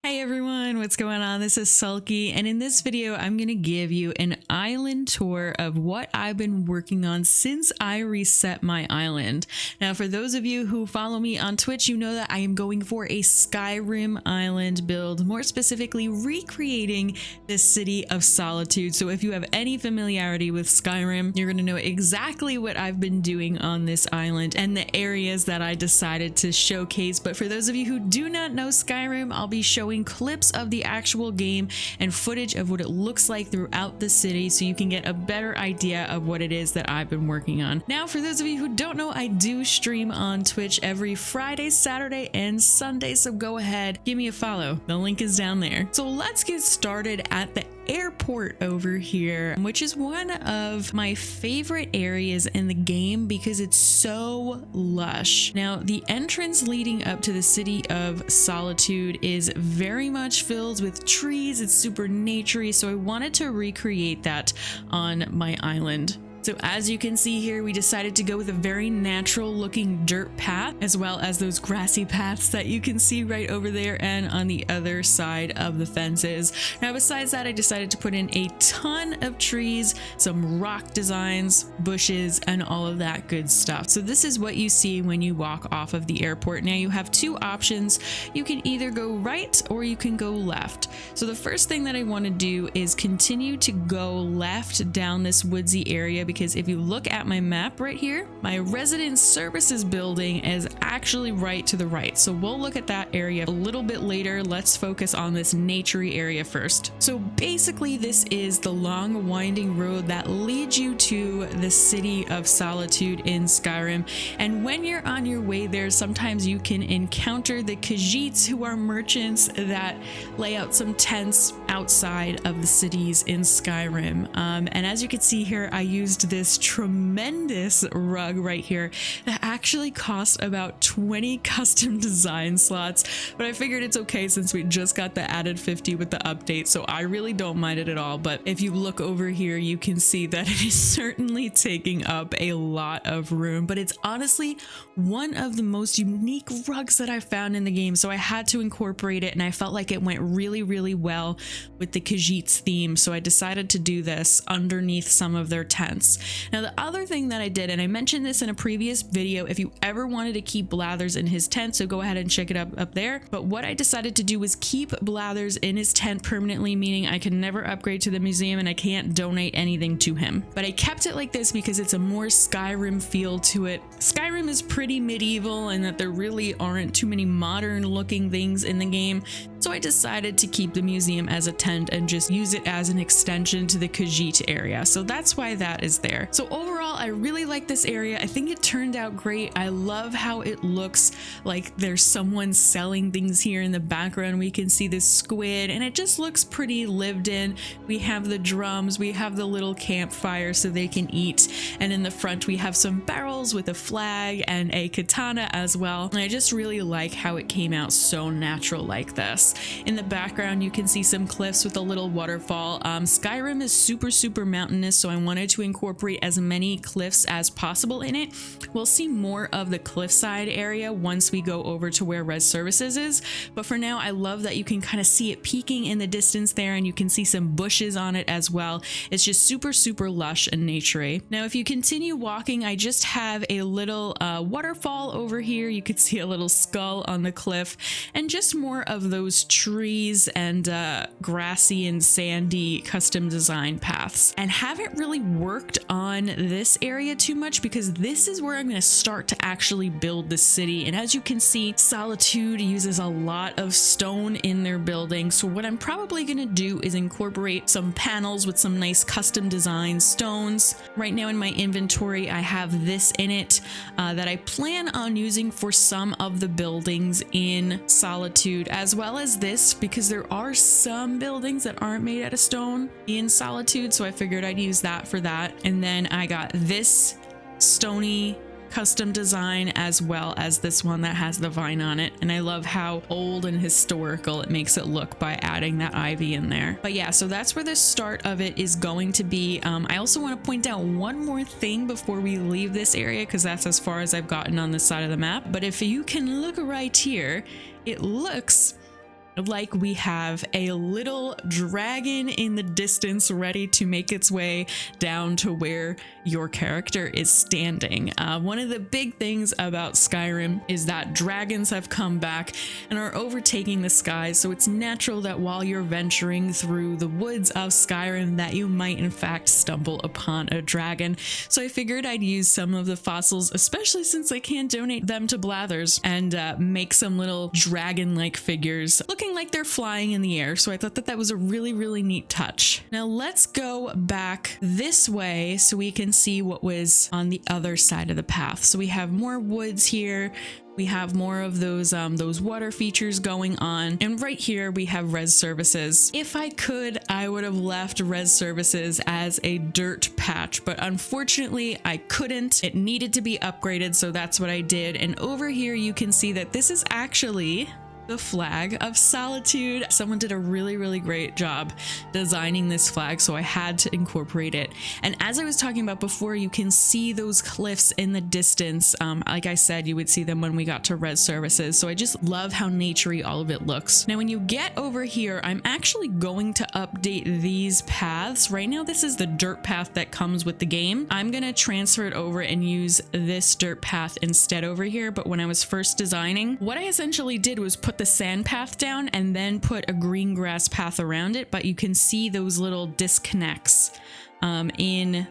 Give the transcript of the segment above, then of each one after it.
Hey everyone, what's going on? This is Sulky, and in this video I'm going to give you an island tour of what I've been working on since I reset my island. Now for those of you who follow me on Twitch, you know that I am going for a Skyrim island build, more specifically recreating the City of Solitude. So if you have any familiarity with Skyrim, you're going to know exactly what I've been doing on this island and the areas that I decided to showcase. But for those of you who do not know Skyrim, I'll be showing clips of the actual game and footage of what it looks like throughout the city so you can get a better idea of what it is that I've been working on. Now, for those of you who don't know, I do stream on Twitch every Friday, Saturday, and Sunday, so go ahead, give me a follow. The link is down there. So let's get started at the airport over here, which is one of my favorite areas in the game because it's so lush. Now, the entrance leading up to the City of Solitude is very much filled with trees. It's super naturey, so I wanted to recreate that on my island. So as you can see here, we decided to go with a very natural looking dirt path, as well as those grassy paths that you can see right over there and on the other side of the fences. Now, besides that, I decided to put in a ton of trees, some rock designs, bushes, and all of that good stuff. So this is what you see when you walk off of the airport. Now you have two options. You can either go right or you can go left. So the first thing that I want to do is continue to go left down this woodsy area, because if you look at my map right here, my resident services building is actually right to the right. So we'll look at that area a little bit later. Let's focus on this naturey area first. So basically this is the long winding road that leads you to the City of Solitude in Skyrim. And when you're on your way there, sometimes you can encounter the Khajiits, who are merchants that lay out some tents outside of the cities in Skyrim. And as you can see here, I used this tremendous rug right here that actually cost about 20 custom design slots, but I figured it's okay since we just got the added 50 with the update, so I really don't mind it at all. But if you look over here, you can see that it is certainly taking up a lot of room, but it's honestly one of the most unique rugs that I found in the game, so I had to incorporate it, and I felt like it went really well with the Khajiits theme, so I decided to do this underneath some of their tents. Now, the other thing that I did, and I mentioned this in a previous video, if you ever wanted to keep Blathers in his tent, so go ahead and check it up there. But what I decided to do was keep Blathers in his tent permanently, meaning I can never upgrade to the museum and I can't donate anything to him. But I kept it like this because it's a more Skyrim feel to it. Skyrim is pretty medieval in that there really aren't too many modern looking things in the game. So I decided to keep the museum as a tent and just use it as an extension to the Khajiit area. So that's why that is there. So overall, I really like this area. I think it turned out great. I love how it looks like there's someone selling things here in the background. We can see this squid and it just looks pretty lived in. We have the drums, we have the little campfire so they can eat. And in the front, we have some barrels with a flag and a katana as well. And I just really like how it came out so natural like this. In the background, you can see some cliffs with a little waterfall. Skyrim is super mountainous, so I wanted to incorporate as many cliffs as possible in it. We'll see more of the cliffside area once we go over to where Res Services is, but for now, I love that you can kind of see it peeking in the distance there, and you can see some bushes on it as well. It's just super lush and naturey. Now, if you continue walking, I just have a little waterfall over here. You could see a little skull on the cliff, and just more of those trees and grassy and sandy custom design paths. And haven't really worked on this area too much because this is where I'm going to start to actually build the city. And as you can see, Solitude uses a lot of stone in their building. So what I'm probably going to do is incorporate some panels with some nice custom design stones. Right now in my inventory, I have this in it that I plan on using for some of the buildings in Solitude, as well as this, because there are some buildings that aren't made out of stone in Solitude, so I figured I'd use that for that. And then I got this stony custom design as well as this one that has the vine on it, and I love how old and historical it makes it look by adding that ivy in there. But yeah, so that's where the start of it is going to be. I also want to point out one more thing before we leave this area, because that's as far as I've gotten on this side of the map. But if you can look right here, it looks like we have a little dragon in the distance ready to make its way down to where your character is standing. One of the big things about Skyrim is that dragons have come back and are overtaking the skies, so it's natural that while you're venturing through the woods of Skyrim that you might in fact stumble upon a dragon. So I figured I'd use some of the fossils, especially since I can't donate them to Blathers, and make some little dragon-like figures looking like they're flying in the air. So I thought that that was a really neat touch. Now let's go back this way so we can see what was on the other side of the path. So we have more woods here. We have more of those water features going on. And right here we have res services. If I could, I would have left res services as a dirt patch, but unfortunately I couldn't. It needed to be upgraded, so that's what I did. And over here you can see that this is actually the flag of Solitude. Someone did a really great job designing this flag, so I had to incorporate it. And as I was talking about before, you can see those cliffs in the distance. Like I said, you would see them when we got to res services. So I just love how naturey all of it looks. Now, when you get over here, I'm actually going to update these paths. Right now, this is the dirt path that comes with the game. I'm gonna transfer it over and use this dirt path instead over here. But when I was first designing, what I essentially did was put the sand path down and then put a green grass path around it, but you can see those little disconnects in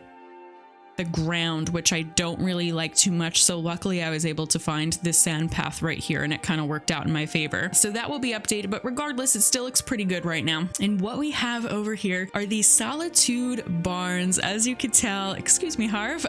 the ground, which I don't really like too much. So luckily I was able to find this sand path right here and it kind of worked out in my favor. So that will be updated, but regardless, it still looks pretty good right now. And what we have over here are these Solitude barns. As you can tell, excuse me, Harv,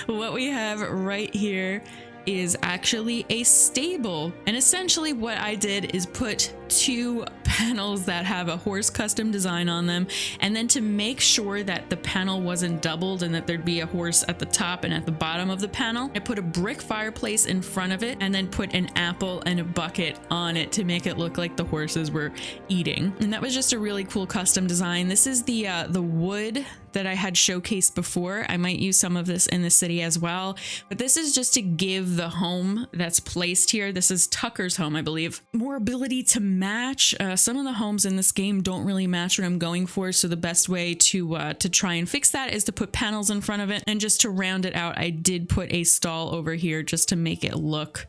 what we have right here is actually a stable. And essentially what I did is put two panels that have a horse custom design on them, and then to make sure that the panel wasn't doubled and that there'd be a horse at the top and at the bottom of the panel, I put a brick fireplace in front of it and then put an apple and a bucket on it to make it look like the horses were eating. And that was just a really cool custom design. This is the wood that I had showcased before. I might use some of this in the city as well, but this is just to give the home that's placed here, this is Tucker's home, I believe, more ability to match. Some of the homes in this game don't really match what I'm going for, so the best way to try and fix that is to put panels in front of it. And just to round it out, I did put a stall over here just to make it look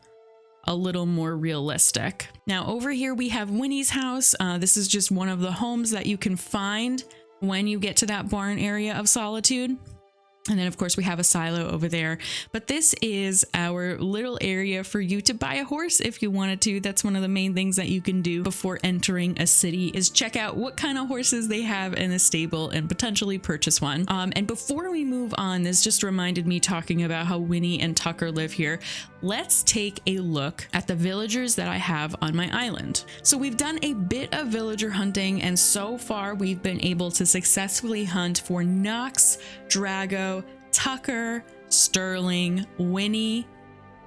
a little more realistic. Now over here we have Winnie's house. This is just one of the homes that you can find when you get to that barn area of Solitude. And then of course we have a silo over there, but this is our little area for you to buy a horse if you wanted to. That's one of the main things that you can do before entering a city, is check out what kind of horses they have in the stable and potentially purchase one. And before we move on, this just reminded me talking about how Winnie and Tucker live here. Let's take a look at the villagers that I have on my island. So we've done a bit of villager hunting, and so far we've been able to successfully hunt for Nox, Drago, Tucker, Sterling, Winnie,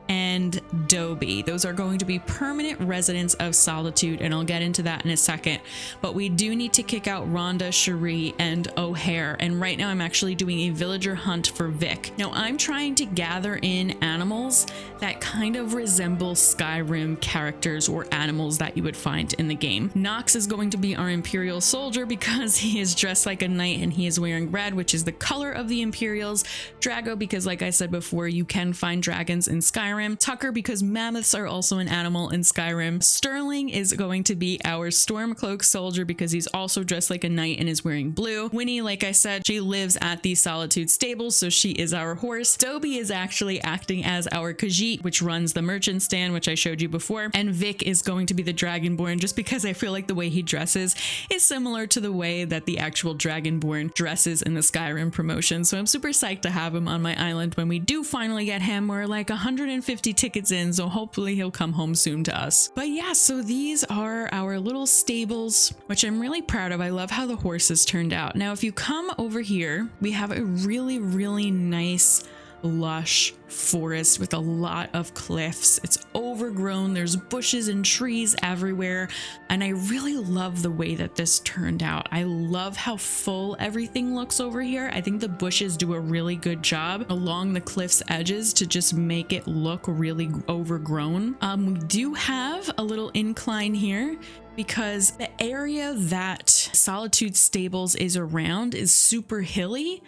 and Dobie. Those are going to be permanent residents of Solitude, and I'll get into that in a second. But we do need to kick out Rhonda, Cherie, and O'Hare. And right now I'm actually doing a villager hunt for Vic. Now I'm trying to gather in animals that kind of resemble Skyrim characters or animals that you would find in the game. Nox is going to be our Imperial soldier because he is dressed like a knight and he is wearing red, which is the color of the Imperials. Drago, because like I said before, you can find dragons in Skyrim. Tucker, because mammoths are also an animal in Skyrim. Sterling is going to be our Stormcloak soldier because he's also dressed like a knight and is wearing blue. Winnie, like I said, she lives at the Solitude stables, so she is our horse. Dobie is actually acting as our Khajiit, which runs the merchant stand, which I showed you before. And Vic is going to be the Dragonborn, just because I feel like the way he dresses is similar to the way that the actual Dragonborn dresses in the Skyrim promotion. So I'm super psyched to have him on my island when we do finally get him. We're like 150 tickets in, so hopefully he'll come home soon to us. But yeah, so these are our little stables, which I'm really proud of. I love how the horses turned out. Now, if you come over here, we have a really nice lush forest with a lot of cliffs. It's overgrown, there's bushes and trees everywhere, and I really love the way that this turned out. I love how full everything looks over here. I think the bushes do a really good job along the cliff's edges to just make it look really overgrown. We do have a little incline here because the area that Solitude Stables is around is super hilly.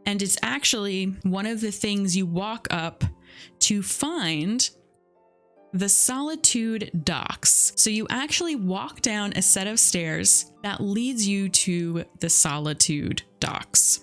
And it's actually one of the things you walk up to find the Solitude Docks. So you actually walk down a set of stairs that leads you to the Solitude Docks.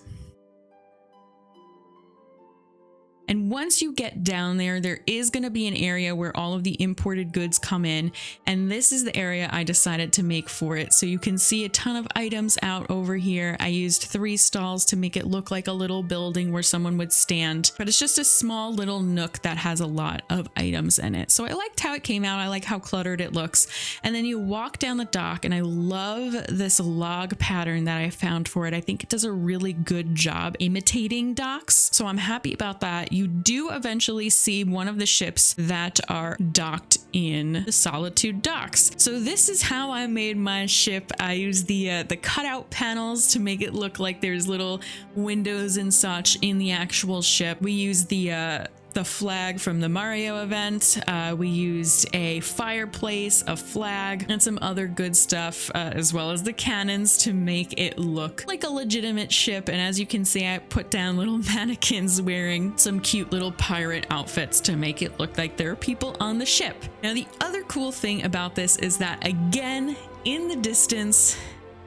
And once you get down there, there is going to be an area where all of the imported goods come in. And this is the area I decided to make for it. So you can see a ton of items out over here. I used 3 stalls to make it look like a little building where someone would stand, but it's just a small little nook that has a lot of items in it. So I liked how it came out. I like how cluttered it looks. And then you walk down the dock, and I love this log pattern that I found for it. I think it does a really good job imitating docks. So I'm happy about that. You do eventually see one of the ships that are docked in the Solitude Docks. So this is how I made my ship. I used the cutout panels to make it look like there's little windows and such in the actual ship. We used the flag from the Mario event. We used a fireplace, a flag, and some other good stuff, as well as the cannons to make it look like a legitimate ship. And as you can see, I put down little mannequins wearing some cute little pirate outfits to make it look like there are people on the ship. Now, the other cool thing about this is that, again, in the distance,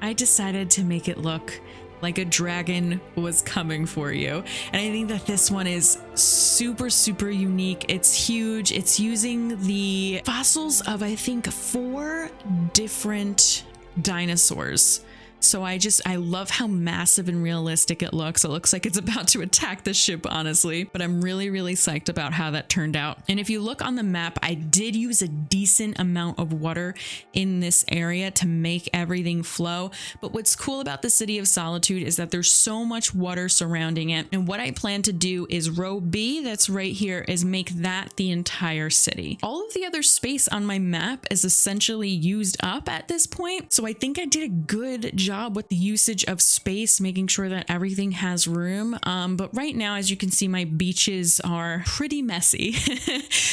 I decided to make it look like a dragon was coming for you. And I think that this one is super, super unique. It's huge. It's using the fossils of, I think, 4 different dinosaurs. So I love how massive and realistic it looks. It looks like it's about to attack the ship, honestly, but I'm really, really psyched about how that turned out. And if you look on the map, I did use a decent amount of water in this area to make everything flow. But what's cool about the City of Solitude is that there's so much water surrounding it. And what I plan to do is row B, that's right here, is make that the entire city. All of the other space on my map is essentially used up at this point. So I think I did a good job with the usage of space, making sure that everything has room. But right now, as you can see, my beaches are pretty messy.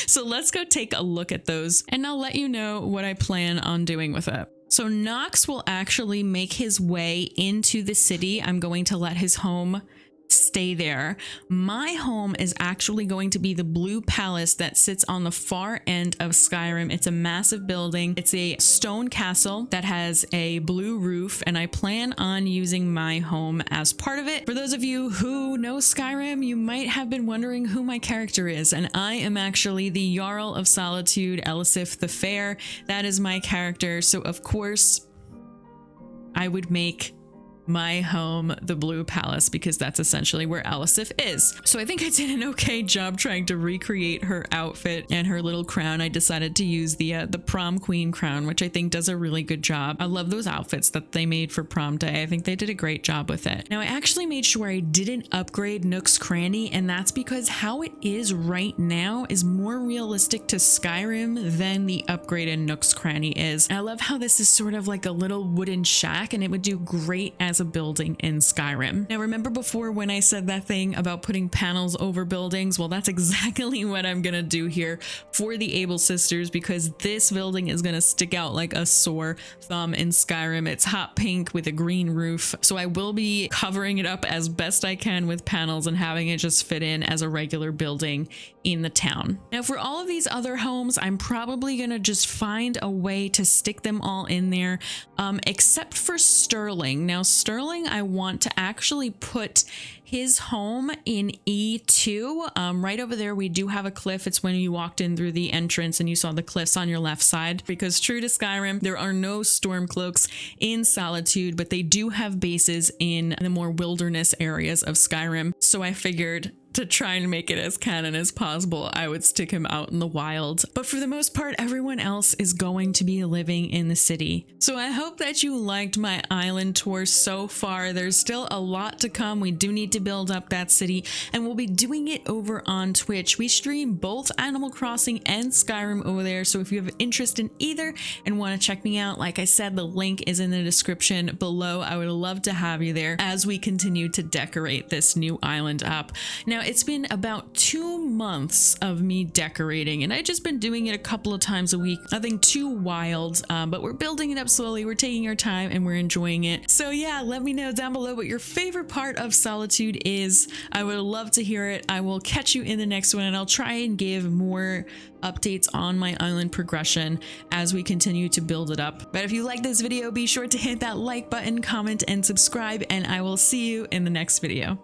So let's go take a look at those, and I'll let you know what I plan on doing with it. So Nox will actually make his way into the city. I'm going to let his home stay there. My home is actually going to be the Blue Palace that sits on the far end of Skyrim. It's a massive building. It's a stone castle that has a blue roof, and I plan on using my home as part of it. For those of you who know Skyrim, you might have been wondering who my character is, and I am actually the Jarl of Solitude, Elisif the Fair. That is my character. So of course, I would make my home the Blue Palace because that's essentially where Elisif is. So I think I did an okay job trying to recreate her outfit and her little crown. I decided to use the prom queen crown, which I think does a really good job. I love those outfits that they made for prom day. I think they did a great job with it. Now, I actually made sure I didn't upgrade Nook's Cranny, and that's because how it is right now is more realistic to Skyrim than the upgraded Nook's Cranny is. And I love how this is sort of like a little wooden shack, and it would do great as a building in Skyrim. Now, remember before when I said that thing about putting panels over buildings? Well, that's exactly what I'm gonna do here for the Able Sisters, because this building is gonna stick out like a sore thumb in Skyrim. It's hot pink with a green roof, so I will be covering it up as best I can with panels and having it just fit in as a regular building in the town. Now, for all of these other homes, I'm probably gonna just find a way to stick them all in there, except for Sterling. Now, Sterling, I want to actually put his home in E2. Right over there, we do have a cliff. It's when you walked in through the entrance and you saw the cliffs on your left side, because true to Skyrim, there are no Stormcloaks in Solitude, but they do have bases in the more wilderness areas of Skyrim. So I figured to try and make it as canon as possible, I would stick him out in the wild. But for the most part, everyone else is going to be living in the city. So I hope that you liked my island tour so far. There's still a lot to come. We do need to build up that city, and we'll be doing it over on Twitch. We stream both Animal Crossing and Skyrim over there, so if you have interest in either and want to check me out, like I said, the link is in the description below. I would love to have you there as we continue to decorate this new island up. Now, it's been about 2 months of me decorating, and I've just been doing it a couple of times a week. Nothing too wild, but we're building it up slowly. We're taking our time and we're enjoying it. So yeah, let me know down below what your favorite part of Solitude is. I would love to hear it. I will catch you in the next one, and I'll try and give more updates on my island progression as we continue to build it up. But if you like this video, be sure to hit that like button, comment, and subscribe, and I will see you in the next video.